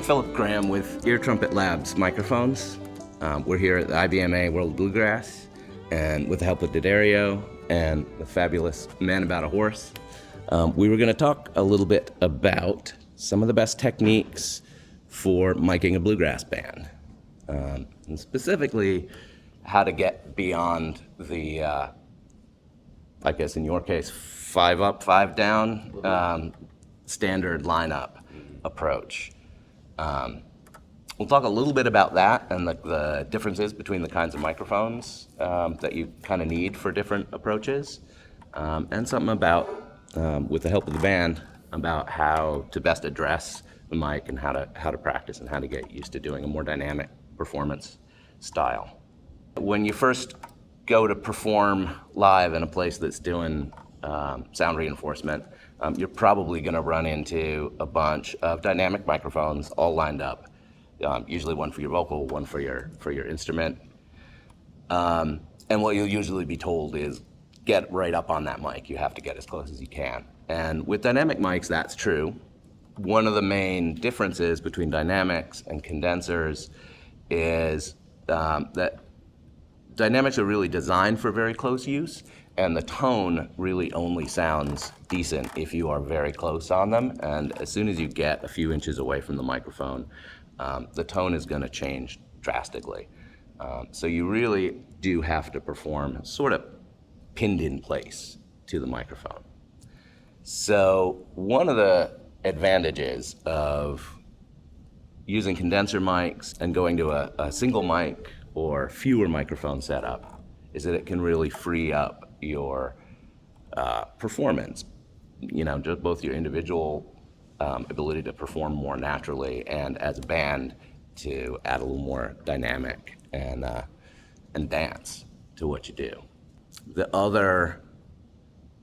Philip Graham with Ear Trumpet Labs microphones. We're here at the IBMA World Bluegrass, and with the help of D'Addario and the fabulous Man About a Horse, we were going to talk a little bit about some of the best techniques for miking a bluegrass band, and specifically how to get beyond the, I guess in your case, 5 up, 5 down standard lineup approach. We'll talk a little bit about that and the differences between the kinds of microphones that you kind of need for different approaches, and something about, with the help of the band, about how to best address the mic and how to practice and how to get used to doing a more dynamic performance style. When you first go to perform live in a place that's doing sound reinforcement, you're probably going to run into a bunch of dynamic microphones all lined up. Usually one for your vocal, one for your instrument. And what you'll usually be told is get right up on that mic. You have to get as close as you can. And with dynamic mics, that's true. One of the main differences between dynamics and condensers is that dynamics are really designed for very close use, and the tone really only sounds decent if you are very close on them. And as soon as you get a few inches away from the microphone, the tone is going to change drastically. So you really do have to perform sort of pinned in place to the microphone. So one of the advantages of using condenser mics and going to a single mic or fewer microphone setup is that it can really free up your performance, just both your individual ability to perform more naturally, and as a band to add a little more dynamic and dance to what you do. The other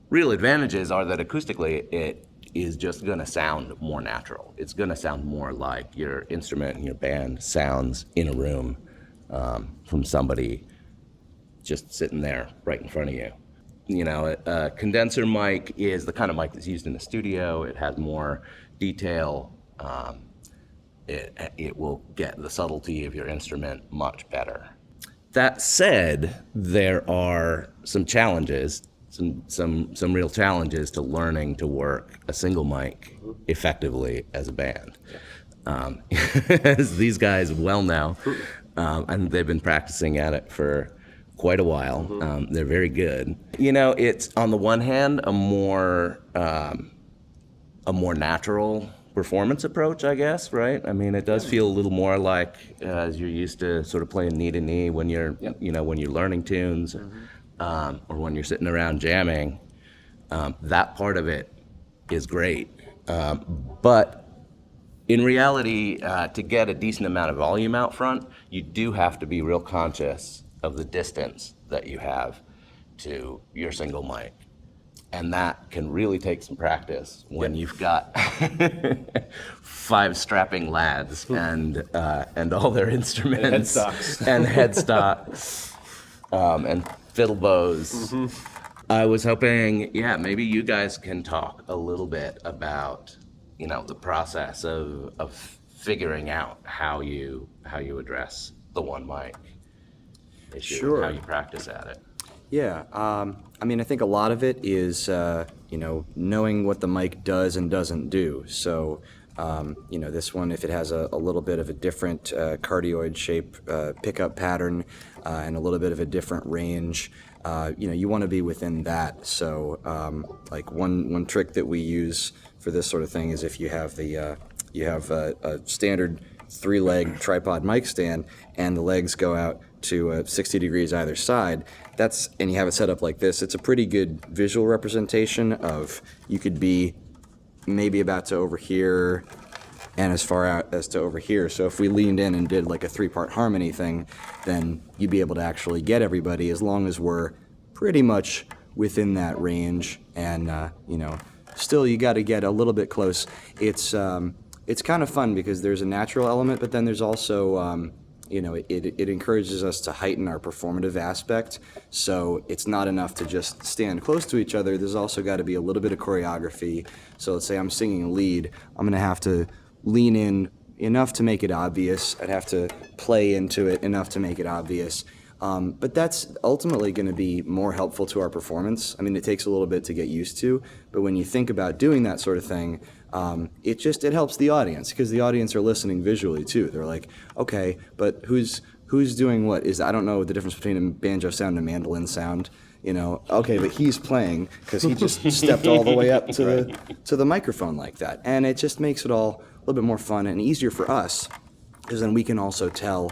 real advantages are that acoustically it is just going to sound more natural. It's going to sound more like your instrument and your band sounds in a room from somebody just sitting there right in front of you. A condenser mic is the kind of mic that's used in the studio. It has more detail. It will get the subtlety of your instrument much better. That said, there are some challenges, some real challenges to learning to work a single mic effectively as a band. As these guys well know, and they've been practicing at it for quite a while. They're very good. It's on the one hand a more natural performance approach, I guess, right? I mean, it does feel a little more like as you're used to sort of playing knee to knee when you're, when you're learning tunes, or when you're sitting around jamming. That part of it is great, but in reality, to get a decent amount of volume out front, you do have to be real conscious of the distance that you have to your single mic. And that can really take some practice when you've got 5 strapping lads and all their instruments and headstocks and fiddle bows. I was hoping, maybe you guys can talk a little bit about the process of figuring out how you address the one mic issue. Sure. And how you practice at it. Yeah, I think a lot of it is, knowing what the mic does and doesn't do. So, this one, if it has a little bit of a different cardioid shape pickup pattern and a little bit of a different range, you want to be within that. So, like one trick that we use for this sort of thing is if you have a standard 3-leg tripod mic stand and the legs go out to 60 degrees either side, and you have it set up like this, it's a pretty good visual representation of, you could be maybe about to over here and as far out as to over here. So if we leaned in and did like a 3-part harmony thing, then you'd be able to actually get everybody, as long as we're pretty much within that range. And still you got to get a little bit close. It's kind of fun because there's a natural element, but then there's also it encourages us to heighten our performative aspect. So it's not enough to just stand close to each other. There's also got to be a little bit of choreography. So let's say I'm singing lead, I'm going to have to lean in enough to make it obvious. I'd have to play into it enough to make it obvious. But that's ultimately going to be more helpful to our performance. I mean, it takes a little bit to get used to, but when you think about doing that sort of thing, it helps the audience, because the audience are listening visually too. They're like, okay, but who's doing what? I don't know the difference between a banjo sound and a mandolin sound. Okay, but he's playing because he just stepped all the way up to the microphone like that, and it just makes it all a little bit more fun and easier for us, because then we can also tell,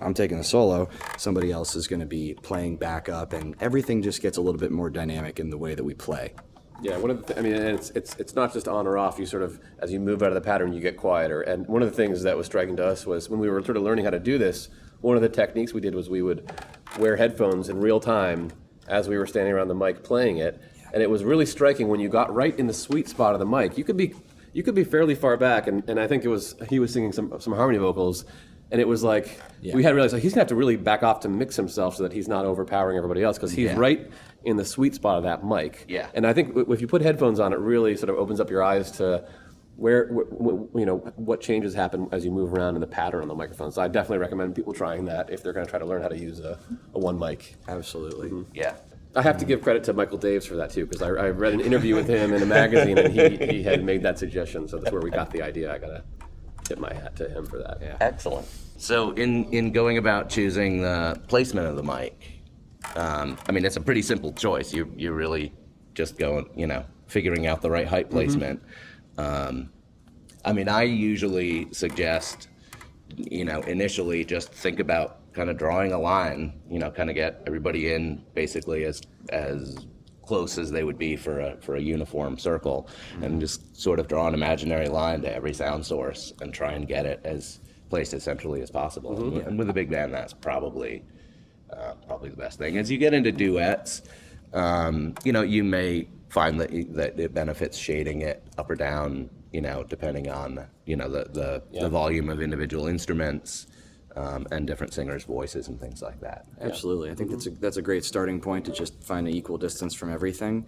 I'm taking a solo, somebody else is going to be playing back up, and everything just gets a little bit more dynamic in the way that we play. Yeah, it's not just on or off. You sort of, as you move out of the pattern, you get quieter. And one of the things that was striking to us was when we were sort of learning how to do this, one of the techniques we did was we would wear headphones in real time as we were standing around the mic playing it, and it was really striking when you got right in the sweet spot of the mic. You could be fairly far back, and I think he was singing some harmony vocals, and it was like we had to realize he's gonna have to really back off to mix himself so that he's not overpowering everybody else, because he's right in the sweet spot of that mic. Yeah. And I think if you put headphones on, it really sort of opens up your eyes to what changes happen as you move around in the pattern on the microphone. So I definitely recommend people trying that if they're going to try to learn how to use a one mic. Absolutely. Mm-hmm. Yeah. I have to give credit to Michael Daves for that too, because I read an interview with him in a magazine, and he had made that suggestion. So that's where we got the idea. I gotta tip my hat to him for that. Yeah. Excellent. So in going about choosing the placement of the mic, it's a pretty simple choice. You're really just going, figuring out the right height placement. I usually suggest, initially just think about kind of drawing a line, kind of get everybody in basically as close as they would be for a uniform circle, and just sort of draw an imaginary line to every sound source and try and get it as placed as centrally as possible. And with a big band, that's probably the best thing. As you get into duets, you may find that it benefits shading it up or down, depending on the volume of individual instruments, and different singers' voices and things like that. Absolutely. I think that's a great starting point, to just find an equal distance from everything.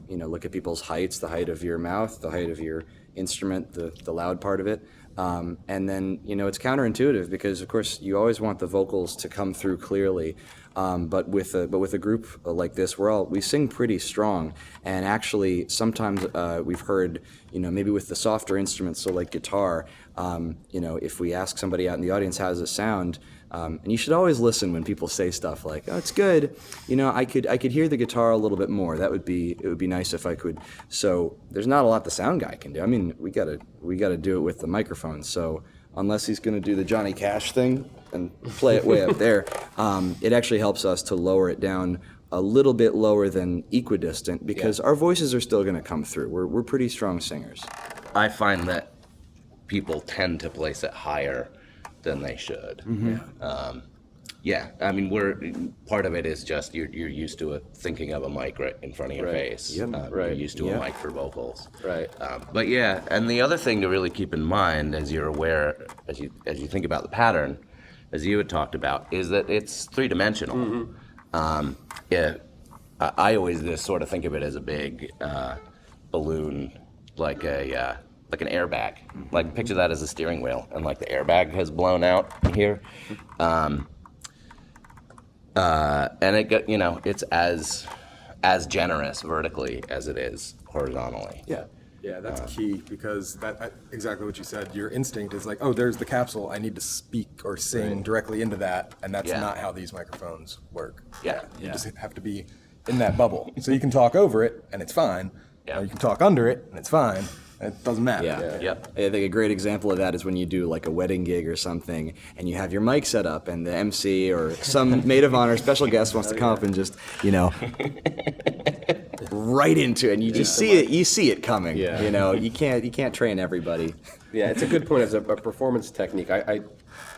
Look at people's heights, the height of your mouth, the height of your instrument, the loud part of it. And then, it's counterintuitive, because of course you always want the vocals to come through clearly. But with a group like this, we sing pretty strong, and actually sometimes we've heard, maybe with the softer instruments, so like guitar, if we ask somebody out in the audience how does it sound, and you should always listen when people say stuff like, "Oh, it's good," I could hear the guitar a little bit more. It would be nice if I could. So there's not a lot the sound guy can do. We gotta do it with the microphone. So unless he's going to do the Johnny Cash thing and play it way up there, it actually helps us to lower it down a little bit lower than equidistant, because our voices are still going to come through. We're pretty strong singers. I find that people tend to place it higher than they should. We're part of it is just you're used to thinking of a mic right in front of your face. You're used to a mic for vocals. Right. And the other thing to really keep in mind, as you're aware, as you think about the pattern, as you had talked about, is that it's three-dimensional. I always just sort of think of it as a big balloon, like an airbag. Like, picture that as a steering wheel, and like the airbag has blown out here. And it's as generous vertically as it is horizontally. Yeah, that's key, because exactly what you said. Your instinct is like, oh, there's the capsule. I need to speak or sing directly into that, and that's not how these microphones work. You just have to be in that bubble. So you can talk over it, and it's fine. Or you can talk under it, and it's fine. It doesn't matter. I think a great example of that is when you do like a wedding gig or something, and you have your mic set up, and the MC or some maid of honor special guest wants to come up and just, right into it, and you just see it. You see it coming. You can't train everybody. Yeah, it's a good point as a performance technique. I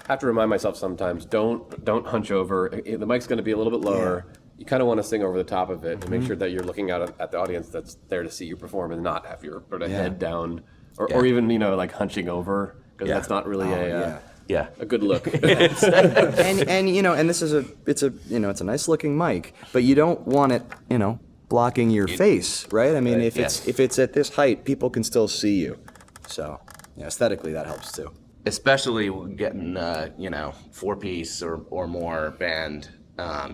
have to remind myself sometimes, don't hunch over. The mic's going to be a little bit lower. You kind of want to sing over the top of it and make sure that you're looking out at the audience that's there to see you perform, and not have your sort of head down or even like hunching over, because that's not really a good look. and this is it's a nice looking mic, but you don't want it blocking your face, right? If it's at this height, people can still see you. So aesthetically that helps too. especially getting, 4-piece or more band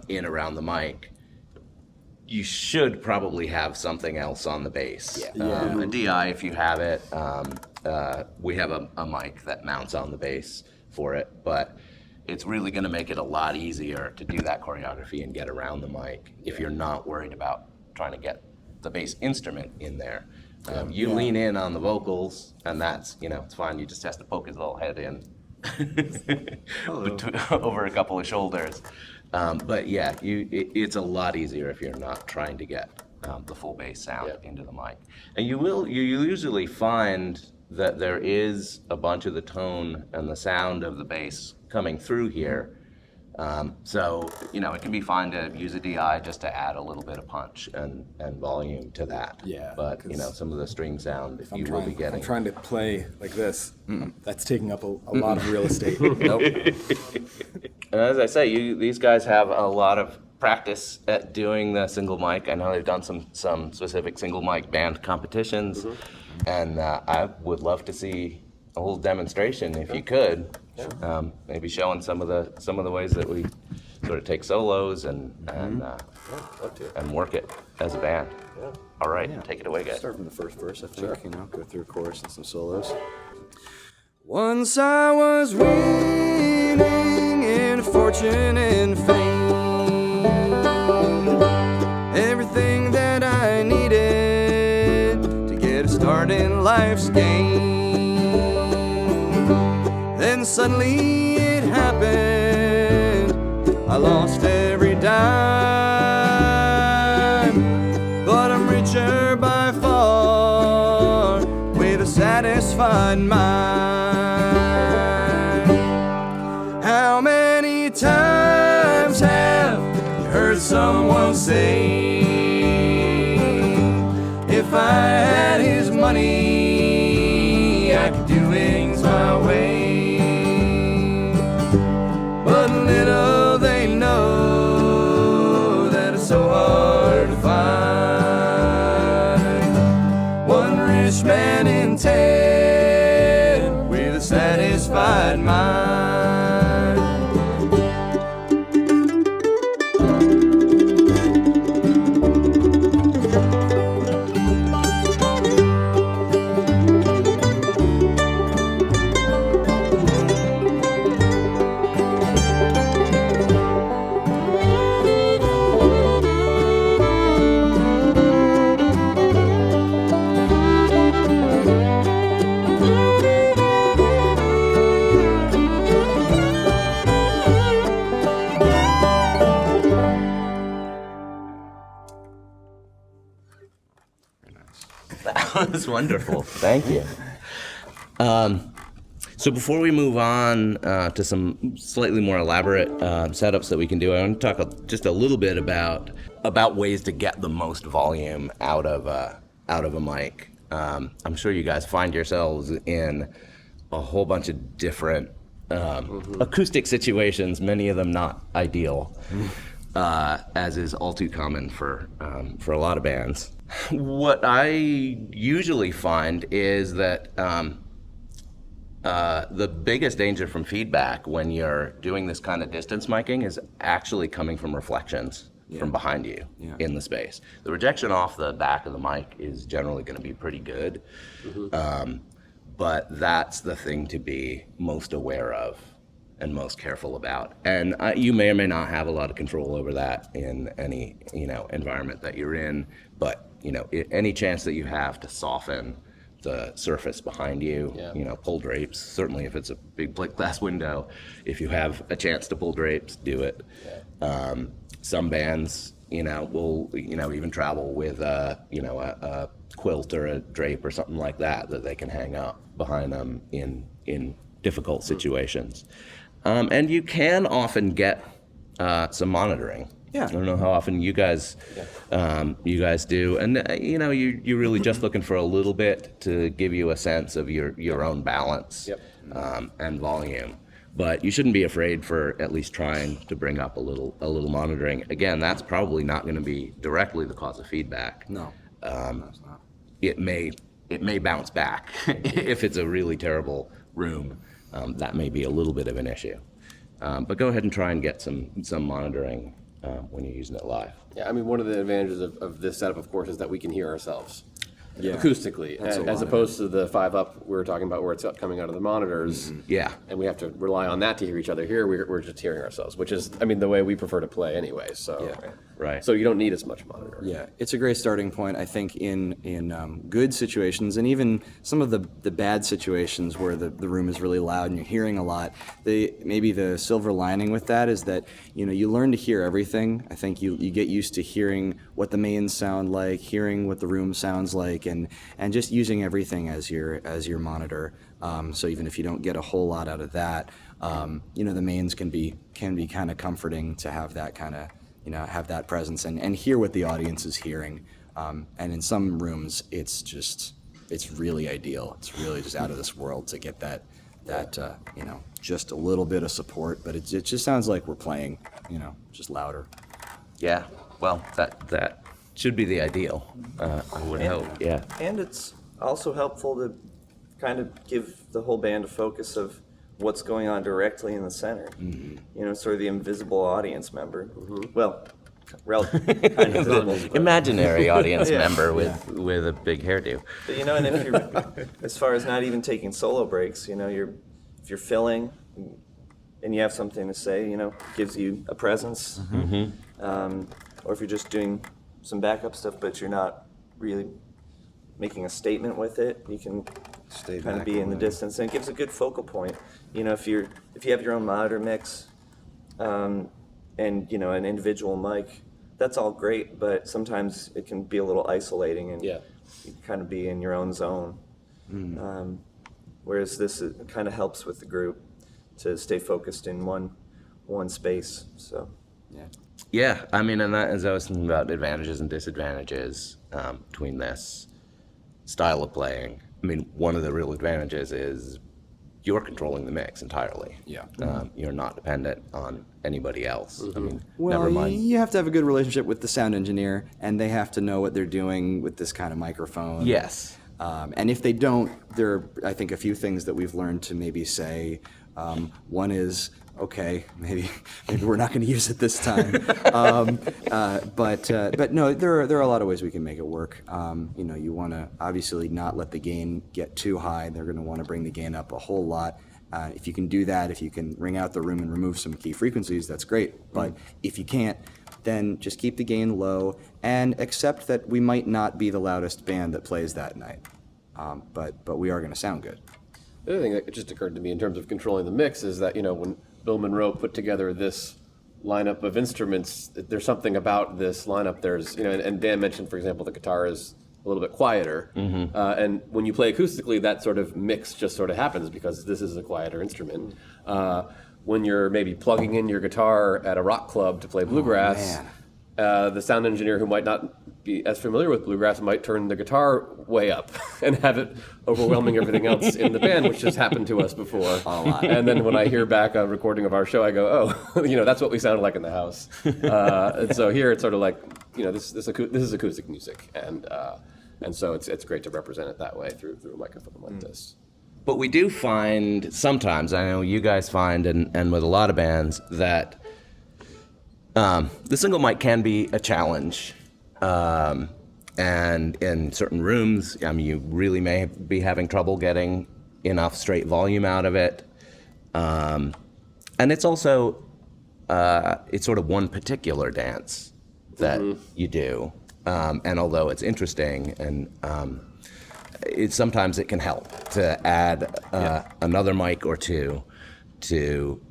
in around the mic, you should probably have something else on the bass. A DI if you have it. We have a mic that mounts on the bass for it, but it's really going to make it a lot easier to do that choreography and get around the mic if you're not worried about trying to get the bass instrument in there. You lean in on the vocals, and that's, it's fine. You just have to poke his little head in over a couple of shoulders. But yeah, it's a lot easier if you're not trying to get the full bass sound into the mic. And you usually find that there is a bunch of the tone and the sound of the bass coming through here. So, it can be fine to use a DI just to add a little bit of punch and volume to that. Yeah, But, some of the string sound you will be getting. I'm trying to play like this. That's taking up a lot of real estate. Nope. And as I say, these guys have a lot of practice at doing the single mic. I know they've done some specific single mic band competitions, and I would love to see a whole demonstration if you could. Maybe showing some of the ways that we sort of take solos and work it as a band. All right, take it away, guys. Start from the first verse, I think. Go through a chorus and some solos. Once I was winning in fortune and fame, everything that I needed to get a start in life's game. Then suddenly it happened, I lost every dime, but I'm richer by far with a satisfied mind. How many times have you heard someone say, if I had his money, I could do things my way? But little they know that it's so hard to find one rich man in 10 with a satisfied mind. That was wonderful. Thank you. So before we move on to some slightly more elaborate setups that we can do, I want to talk just a little bit about ways to get the most volume out of a mic. I'm sure you guys find yourselves in a whole bunch of different acoustic situations, many of them not ideal, as is all too common for a lot of bands. What I usually find is that the biggest danger from feedback when you're doing this kind of distance miking is actually coming from reflections from behind you in the space. The rejection off the back of the mic is generally going to be pretty good, but that's the thing to be most aware of and most careful about. And you may or may not have a lot of control over that in any environment that you're in, but any chance that you have to soften the surface behind you, pull drapes, certainly if it's a big plate glass window, if you have a chance to pull drapes, do it. Some bands, will, even travel with a quilt or a drape or something like that they can hang up behind them in difficult situations. And you can often get some monitoring. I don't know how often you guys do, and you're really just looking for a little bit to give you a sense of your own balance and volume. But you shouldn't be afraid for at least trying to bring up a little monitoring. Again, that's probably not going to be directly the cause of feedback. No, it's not. It may bounce back if it's a really terrible room. that may be a little bit of an issue. But go ahead and try and get some monitoring when you're using it live. Yeah, I mean, one of the advantages of this setup, of course, is that we can hear ourselves Yeah. acoustically, That's a lot as of opposed to the 5-up we were talking about where it's coming out of the monitors. Yeah. And we have to rely on that to hear each other. Here, we're just hearing ourselves, which is, I mean, the way we prefer to play anyway. So, Yeah. Right. So you don't need as much monitoring. Yeah, it's a great starting point, I think, in good situations, and even some of the bad situations where the room is really loud and you're hearing a lot. Maybe the silver lining with that is that, you know, you learn to hear everything. I think you get used to hearing what the mains sound like, hearing what the room sounds like, and just using everything as your monitor. So even if you don't get a whole lot out of that, you know, the mains can be kind of comforting to have that kind of, you know, have that presence and hear what the audience is hearing. And in some rooms, it's really ideal. It's really just out of this world to get that you know, just a little bit of support. But it just sounds like we're playing, you know, just louder. Yeah. Well, that should be the ideal. I would hope. Yeah. And it's also helpful to kind of give the whole band a focus of what's going on directly in the center. You know, sort of the invisible audience member. Well, kind of invisible. Imaginary audience Yeah. member with a big hairdo. But, you know, and if you're, as far as not even taking solo breaks, you know, if you're filling and you have something to say, you know, gives you a presence. Or if you're just doing some backup stuff, but you're not really making a statement with it, you can Stay kind of back be in a the little. distance, and it gives a good focal point. You know, if you have your own monitor mix, and you know, an individual mic, that's all great, but sometimes it can be a little isolating, and Yeah. you kind of be in your own zone. Whereas this kind of helps with the group to stay focused in one space. So. Yeah. Yeah, I mean, and that as I was thinking about advantages and disadvantages between this style of playing. I mean, one of the real advantages is you're controlling the mix entirely. Yeah. You're not dependent on anybody else. I mean, Well, never mind. you have to have a good relationship with the sound engineer, and they have to know what they're doing with this kind of microphone. Yes. And if they don't, there are, I think, a few things that we've learned to maybe say. One is, okay, maybe we're not going to use it this time. But no, there are a lot of ways we can make it work. You know, you want to obviously not let the gain get too high. They're going to want to bring the gain up a whole lot. If you can do that, if you can ring out the room and remove some key frequencies, that's great. But if you can't, then just keep the gain low and accept that we might not be the loudest band that plays that night. But we are going to sound good. The other thing that just occurred to me in terms of controlling the mix is that, you know, when Bill Monroe put together this lineup of instruments, there's something about this lineup. There's, you know, and Dan mentioned, for example, the guitar is a little bit quieter. And when you play acoustically, that sort of mix just sort of happens because this is a quieter instrument. When you're maybe plugging in your guitar at a rock club to play bluegrass, the sound engineer who might not be as familiar with bluegrass might turn the guitar way up and have it overwhelming everything else in the band, which has happened to us before. And then when I hear back a recording of our show, I go, oh, you know, that's what we sounded like in the house. And so here it's sort of like, you know, this is acoustic music, and so it's great to represent it that way through a microphone like this. But we do find sometimes, I know you guys find, and with a lot of bands, that the single mic can be a challenge. And in certain rooms, I mean, you really may be having trouble getting enough straight volume out of it. And it's also, it's sort of one particular dance that you do. And although it's interesting, and sometimes it can help to add another mic or two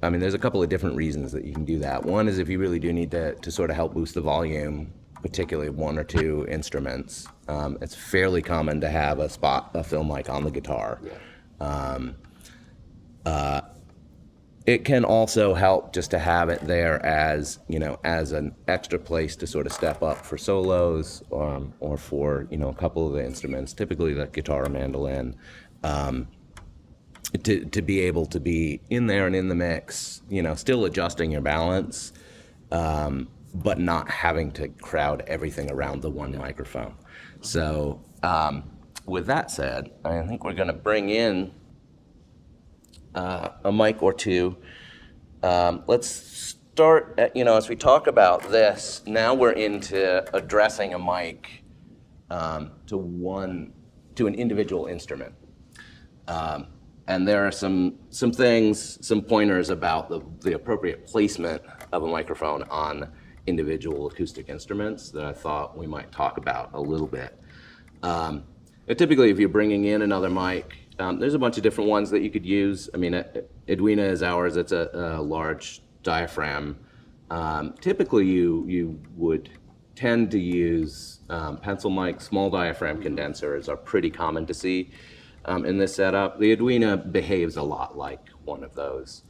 I mean, there's a couple of different reasons that you can do that. One is if you really do need to sort of help boost the volume, particularly one or two instruments. It's fairly common to have a fill mic on the guitar. It can also help just to have it there as, you know, as an extra place to sort of step up for solos, or for, you know, a couple of the instruments, typically the guitar or mandolin. To be able to be in there and in the mix, you know, still adjusting your balance, but not having to crowd everything around the one microphone. So with that said, I think we're going to bring in a mic or two. Let's start at, as we talk about this, now we're into addressing a mic to an individual instrument. And there are some things, some pointers about the appropriate placement of a microphone on individual acoustic instruments that I thought we might talk about a little bit. Typically, if you're bringing in another mic, there's a bunch of different ones that you could use. I mean, Edwina is ours. It's a large diaphragm. Typically, you would tend to use pencil mics. Small diaphragm condensers are pretty common to see in this setup. The Edwina behaves a lot like one of those.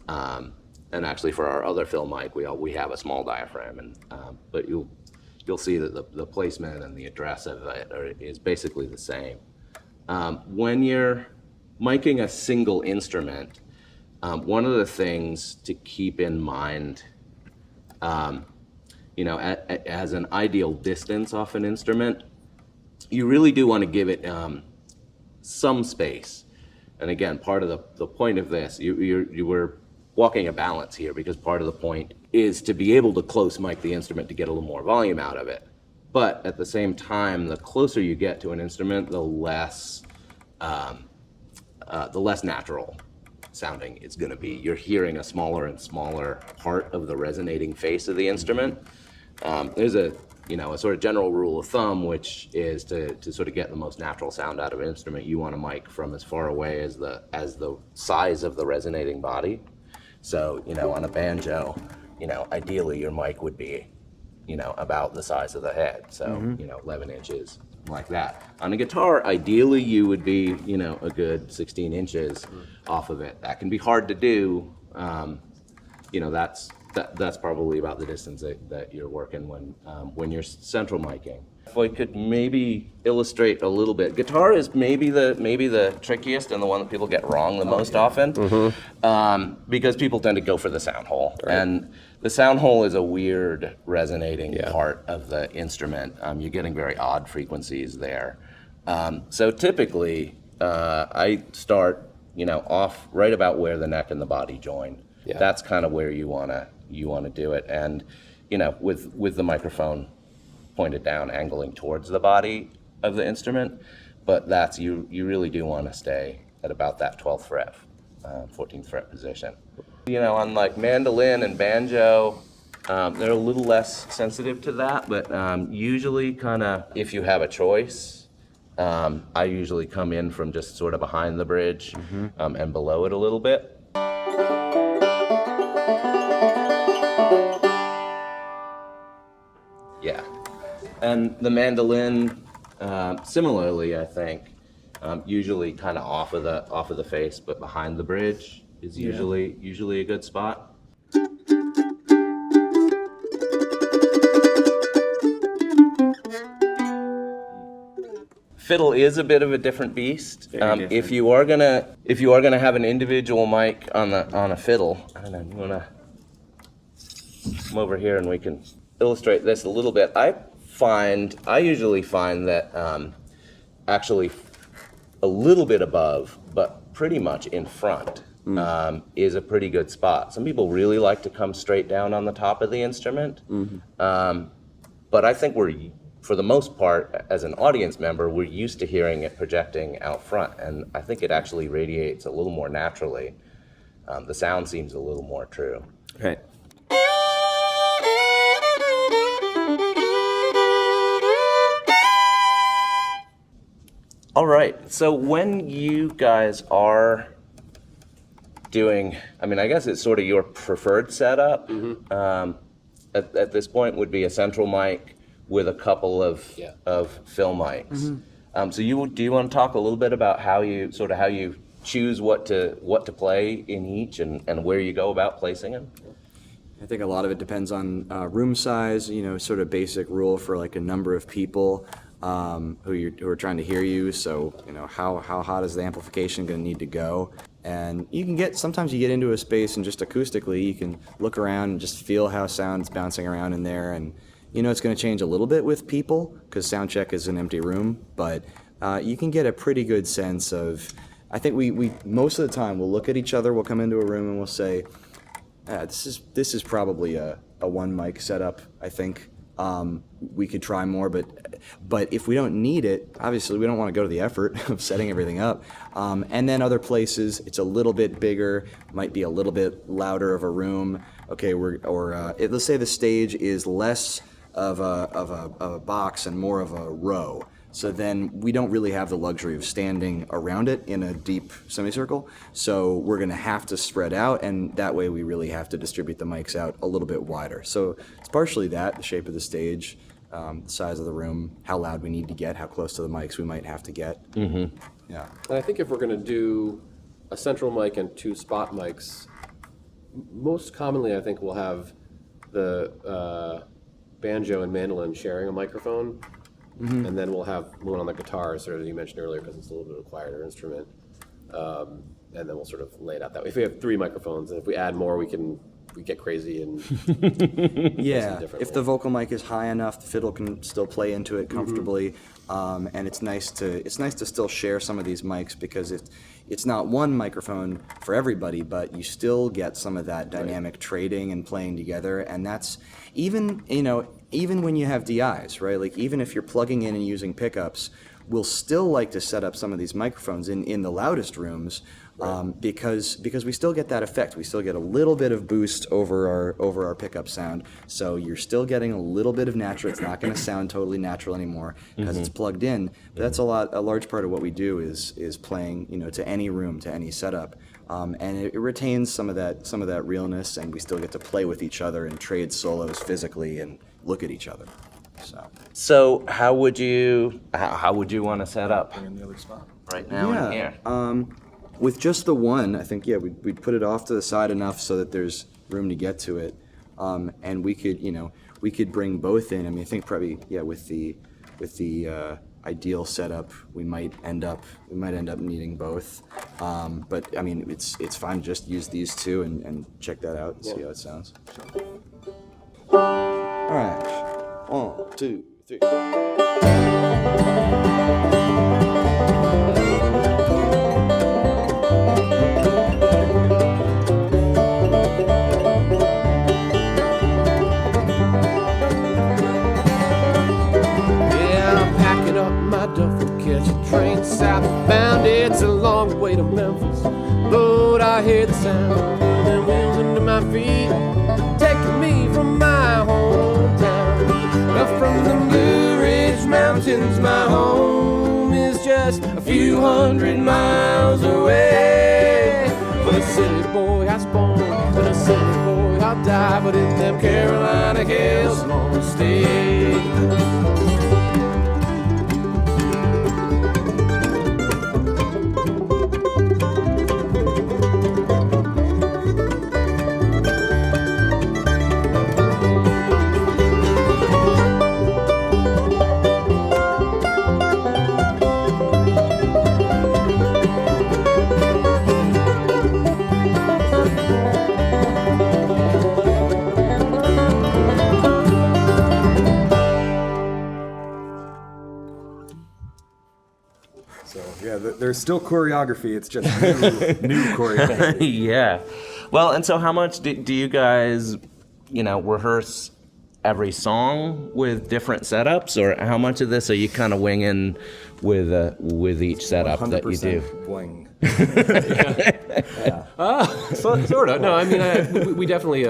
And actually, for our other fill mic, we have a small diaphragm, but you'll see that the placement and the address of it is basically the same. When you're miking a single instrument, one of the things to keep in mind, as an ideal distance off an instrument, you really do want to give it some space. And again, part of the point of this, you were walking a balance here, because part of the point is to be able to close mic the instrument to get a little more volume out of it. But at the same time, the closer you get to an instrument, the less natural sounding it's going to be. You're hearing a smaller and smaller part of the resonating face of the instrument. There's a sort of general rule of thumb, which is to sort of get the most natural sound out of an instrument, you want a mic from as far away as the size of the resonating body. So, on a banjo, ideally your mic would be, about the size of the head. So, 11 inches, like that. On a guitar, ideally you would be, a good 16 inches off of it. That can be hard to do. That's probably about the distance that you're working when you're central micing. If I could maybe illustrate a little bit, guitar is maybe the trickiest and the one that people get wrong the most often, because people tend to go for the sound hole, and the sound hole is a weird resonating part of the instrument. You're getting very odd frequencies there. So typically, I start off right about where the neck and the body join. Yeah. That's kind of where you wanna do it, and with the microphone pointed down, angling towards the body of the instrument. But that's you really do want to stay at about that 12th fret, 14th fret position. On like mandolin and banjo, they're a little less sensitive to that, but usually kind of if you have a choice, I usually come in from just sort of behind the bridge and below it a little bit. Yeah, and the mandolin, similarly, I think, usually kind of off of the face, but behind the bridge is usually a good spot. Fiddle is a bit of a different beast. If you are gonna have an individual mic on a fiddle, I don't know, you wanna come over here and we can illustrate this a little bit. I usually find that actually a little bit above, but pretty much in front, is a pretty good spot. Some people really like to come straight down on the top of the instrument, but I think for the most part, as an audience member, we're used to hearing it projecting out front, and I think it actually radiates a little more naturally. The sound seems a little more true. Right. All right, so when you guys are doing, I guess it's sort of your preferred setup, at this point would be a central mic with a couple of fill mics. So do you want to talk a little bit about how you choose what to play in each and where you go about placing them? I think a lot of it depends on room size, sort of basic rule for like a number of people who are trying to hear you. So, how hot is the amplification going to need to go? And sometimes you get into a space and just acoustically, you can look around and just feel how sound's bouncing around in there. And, it's going to change a little bit with people because sound check is an empty room, but you can get a pretty good sense of I think we most of the time we'll look at each other, we'll come into a room and we'll say, this is probably a one mic setup, I think. We could try more, but if we don't need it, obviously we don't want to go to the effort of setting everything up. And then other places, it's a little bit bigger, might be a little bit louder of a room. Okay, let's say the stage is less of a box and more of a row. So then we don't really have the luxury of standing around it in a deep semicircle. So we're going to have to spread out, and that way we really have to distribute the mics out a little bit wider. So it's partially that, the shape of the stage, the size of the room, how loud we need to get, how close to the mics we might have to get. Mm-hmm. Yeah. And I think if we're going to do a central mic and 2 spot mics, most commonly I think we'll have the banjo and mandolin sharing a microphone. Mm-hmm. And then we'll have one on the guitar, sort of as you mentioned earlier, because it's a little bit of a quieter instrument. And then we'll sort of lay it out that way. If we have 3 microphones, and if we add more, we get crazy and yeah. If the vocal mic is high enough, the fiddle can still play into it comfortably. Mm-hmm. And it's nice to still share some of these mics, because it's not one microphone for everybody, but you still get some of that dynamic trading and playing together. And that's even when you have DIs, right? Like even if you're plugging in and using pickups, we'll still like to set up some of these microphones in the loudest rooms, because we still get that effect. We still get a little bit of boost over our pickup sound. So you're still getting a little bit of natural. It's not going to sound totally natural anymore because it's plugged in. But that's a large part of what we do is playing, to any room, to any setup. And it retains some of that realness, and we still get to play with each other and trade solos physically and look at each other. So how would you want to set up In the other spot. right now in here? With just the one, I think we'd put it off to the side enough so that there's room to get to it, and we could bring both in. I mean, I think probably with the ideal setup, we might end up needing both. But I mean, it's fine. Just use these 2 and check that out and see how it sounds. All right, 1, 2, 3. Catch a train southbound, it's a long way to Memphis. Lord, I hear the sound of the wheels under my feet, taking me from my hometown. Up from the Blue Ridge Mountains, my home is just a few hundred miles away. But a city boy I spawn, and a city boy I'll die, but in them Carolina hills I'm gonna stay. There's still choreography. It's just new choreography. Yeah. Well, and so how much do you guys, rehearse every song with different setups, or how much of this are you kind of winging with each setup that you do? 100% bling. Sort of. No, I mean, we definitely.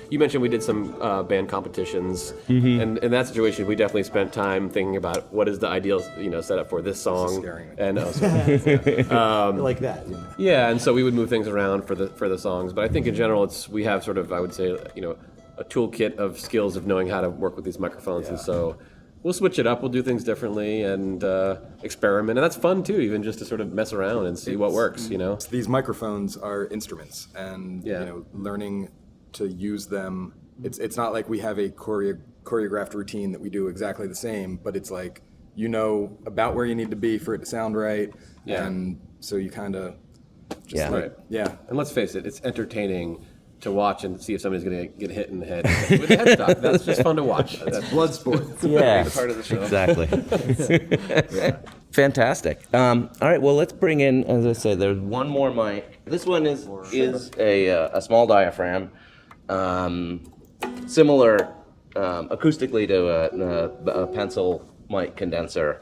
You mentioned we did some band competitions, and in that situation, we definitely spent time thinking about what is the ideal, setup for this song. And Like that. yeah, and so we would move things around for the songs. But I think in general, we have sort of, I would say, a toolkit of skills of knowing how to work with these microphones, and so we'll switch it up. We'll do things differently and experiment, and that's fun too, even just to sort of mess around and see what works. These microphones are instruments, and learning to use them. It's not like we have a choreographed routine that we do exactly the same, but it's like about where you need to be for it to sound right, and so you kind of Right. Yeah. And let's face it, it's entertaining to watch and see if somebody's going to get hit in the head with a headstock. That's just fun to watch. That's Blood sport. Yeah, part of the show. exactly. Fantastic. All right, well, let's bring in, as I said, there's one more mic. This one is a small diaphragm, similar acoustically to a pencil mic condenser.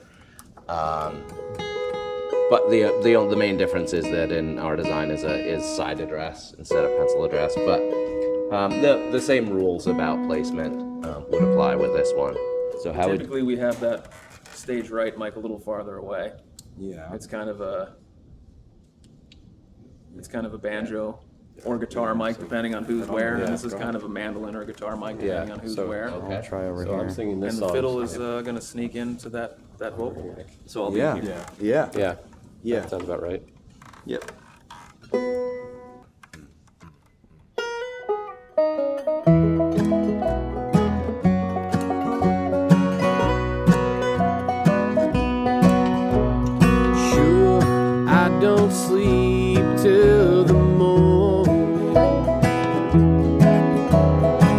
But the main difference is that in our design is side address instead of pencil address. But the same rules about placement would apply with this one. So how would Typically, we have that stage right mic a little farther away. Yeah. It's kind of a banjo or guitar mic, depending on who's where. And this is kind of a mandolin or guitar mic, depending on who's where. I'll try over So I'm here. singing this And the song. fiddle is going to sneak into that vocal mic. So I'll be Yeah. here. Yeah. Yeah. Yeah. That sounds about right. Yep. Sure, I don't sleep till the morning,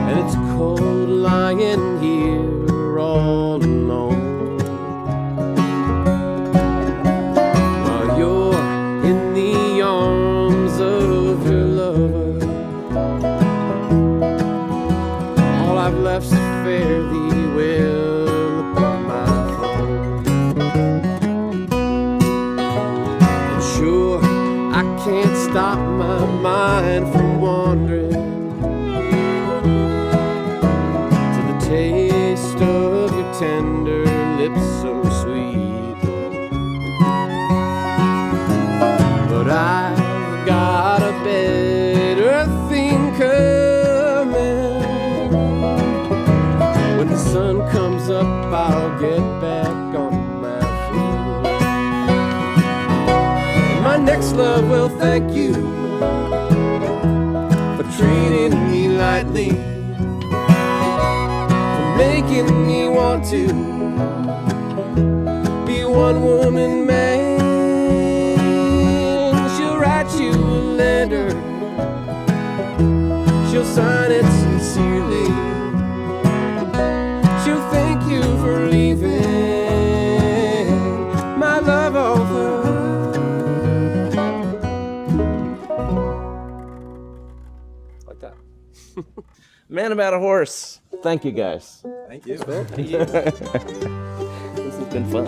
and it's cold lying here all alone, while you're in the arms of your lover. All I've left's to fare thee well upon my phone. Sure, I can't stop my mind from wandering to the taste of your tender lips so sweet. But I've got a better thing coming. When the sun comes up, I'll get back on my feet. My next love will thank you for treating me lightly, for making me want to be one woman man. She'll write you a letter, she'll sign it sincerely, she'll thank you for leaving my love over. Like that. Man About a Horse? Thank you, guys. Thank you. This has been fun.